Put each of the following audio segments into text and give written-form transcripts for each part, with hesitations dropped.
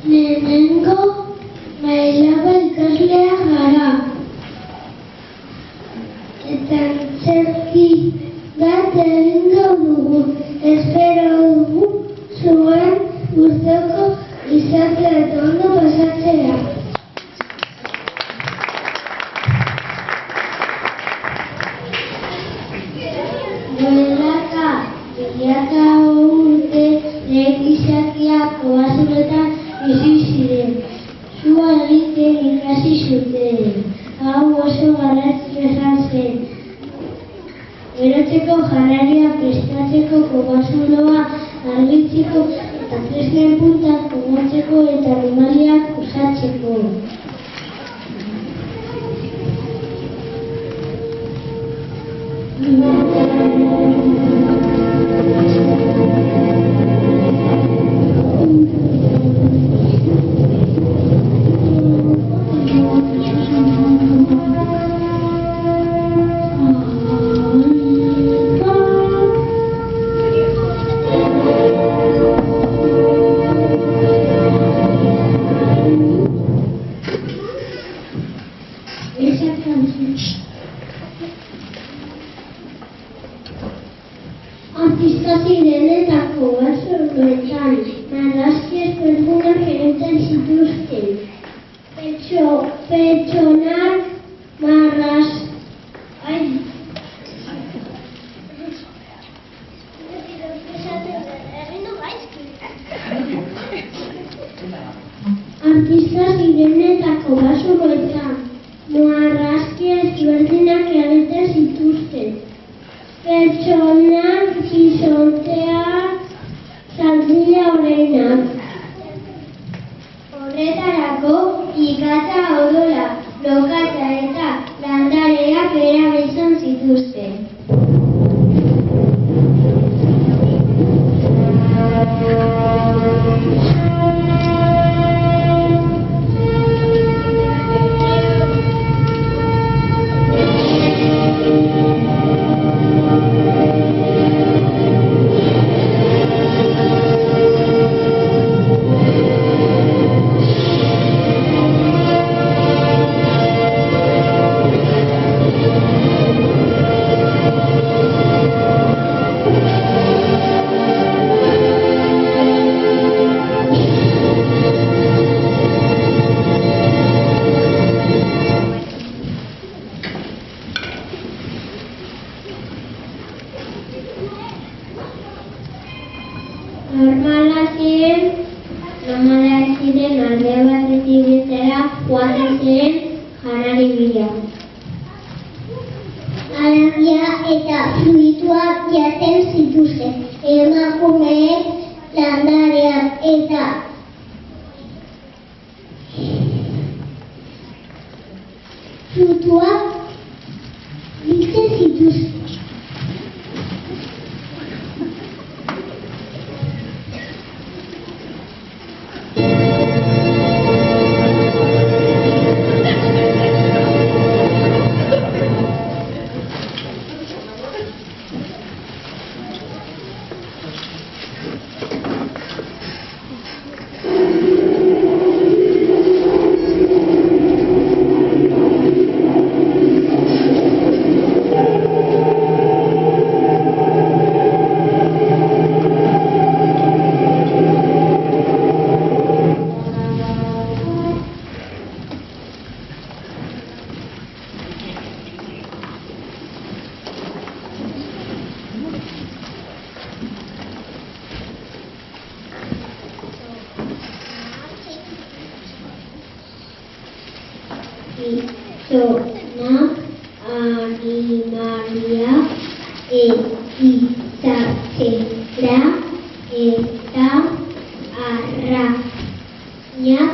Lehenengo mailako ikasleak gara. Eta antzerki bat egingo dugu. Espero dugu zuen gustoko izatea eta ondo pasatzea. Milaka urte lehen gizakiak oasunetan bizi ziren. Sua egiten ikasi zuten. Hau oso garrantzitsua zen. Berotzeko janaria prestatzeko, kobazuloa argitzeko eta tresnen puntak kobatzeko eta animaliak osatzeko. Artista zirenetako basoetan marrazki ezberdinak egiten zituzten. Pertsonak Artista zirenetako basoetan marrazki ezberdinak egiten zituzten. Pertsonak, gizonteak, zaldila oreinak. Horretarako, ikata, odola, lokata eta landareak erabiltzen zituzten. Normalak ziren alde batetik bestera joaten ziren janari bila. Haragia eta fruituak jaten zituzten. Emakumeek landareak eta fruituak biltzen zituzten. Gizonak animaliak egizatzera eta arrainak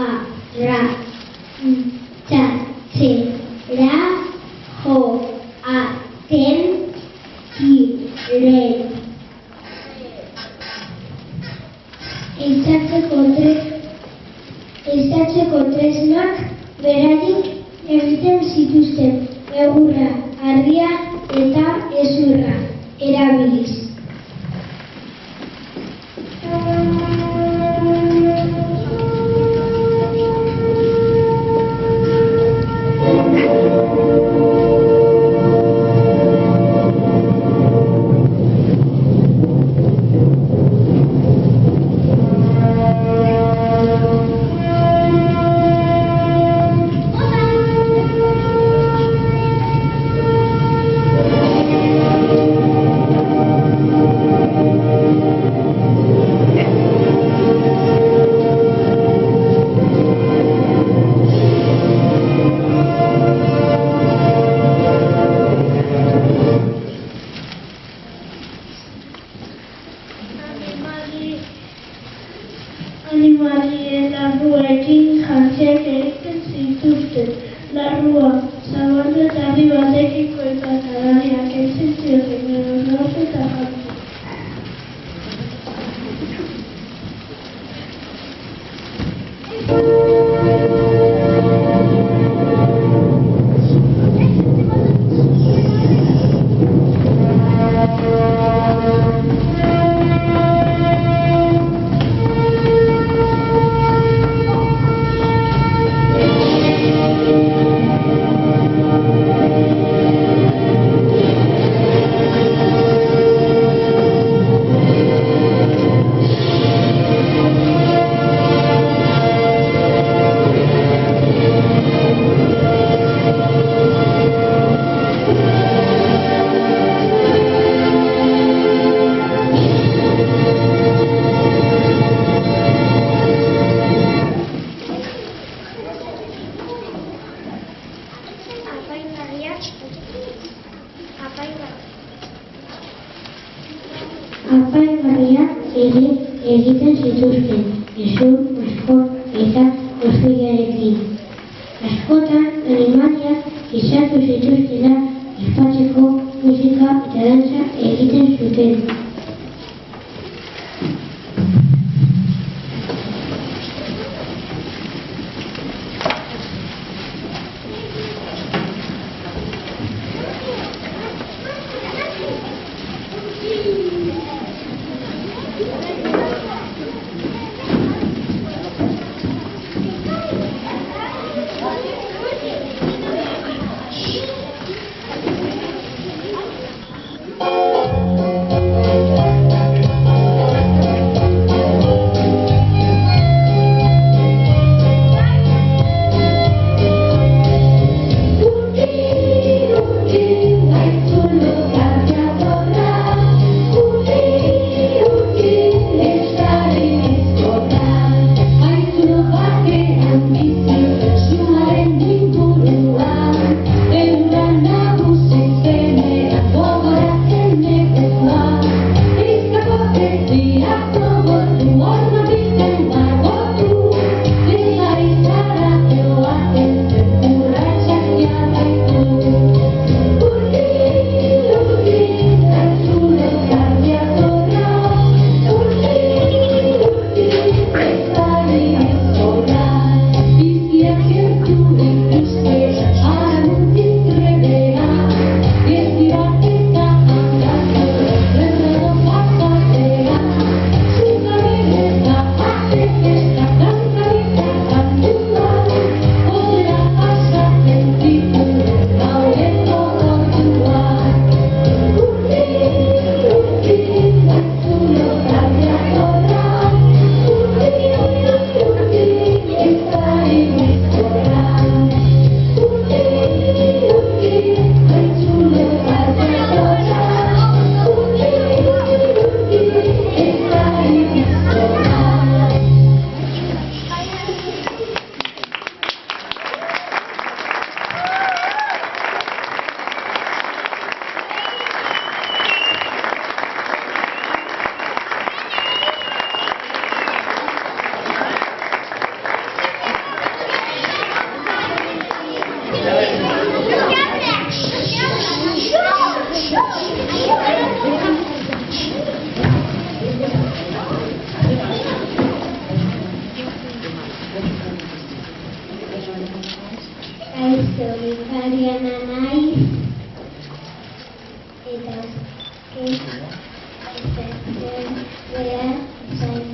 arraitzatzera joaten ziren. Ehizatzeko tresnak beraiek egiten zituzten, egurra, ardia eta hezurra erabiliz. Animalien larruekin jantziak egiten zituzten. Larrua zabaldu eta bi batekiko eta kanariak egiten zioten lortu eta jantzi. Apaingarriak egiten zituzten, hezur, asko eta gozioarekin. Askotan animaliak izatu zituztela ospatzeko musika eta dantza egiten zuten. Mariana naiz eta behar zain.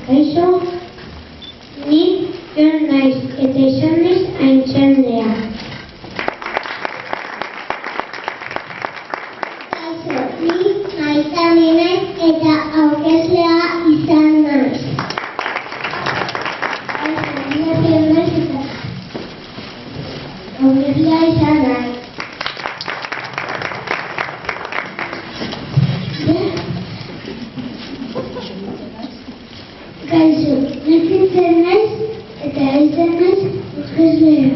Kaixo, ni Jon naiz eta izan naiz Aintzandrea. Eta aurkezlea izan naiz. Aurkezlea izan naiz. Kaixo, nekintzen naiz eta izan naiz aurkezlea.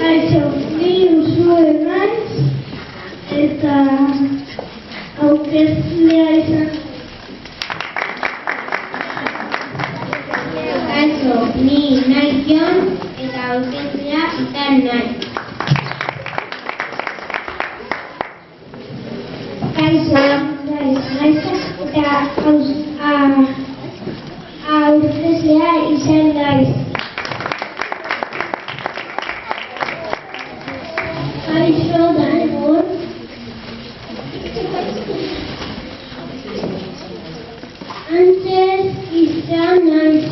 Kaixo, ni Usue naiz eta aurkezlea izan. Kaixo, ni naiz Jon eta aurkezlea izan naiz. Kaixo, naiz eta aurkezlea izan naiz. Kaixo, Daimon. Antes izan naiz.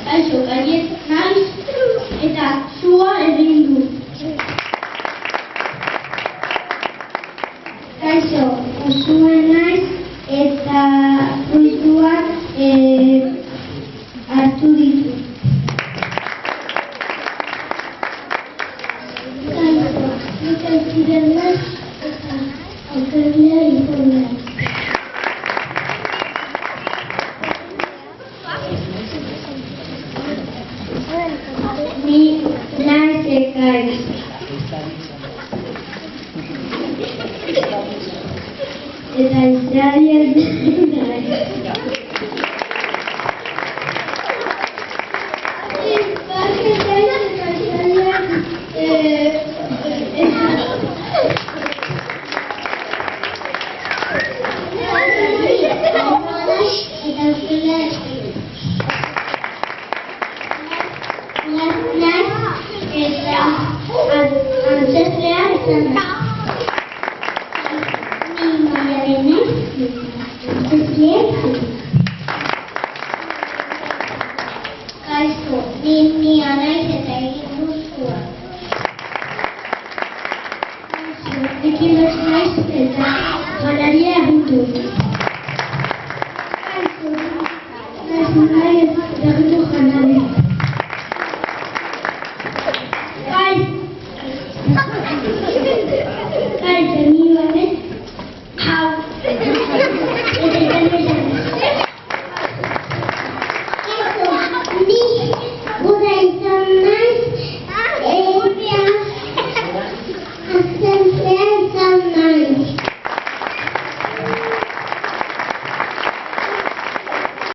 Kaixo, Gaiet naiz eta sua egin du. Kaixo, Usue naiz eta fruituak hartu ditu. Kaixo, nik aitziden naiz eta aurkezlea izan naiz. Ni naiz Ekaitz. Eta Isaias naiz. Kaixo, ni naiz eta egin duzua. Kaixo, ekimek naiz eta janaria egin dut. Kaixo, naiz eta egin du janaria. Kaixo, ni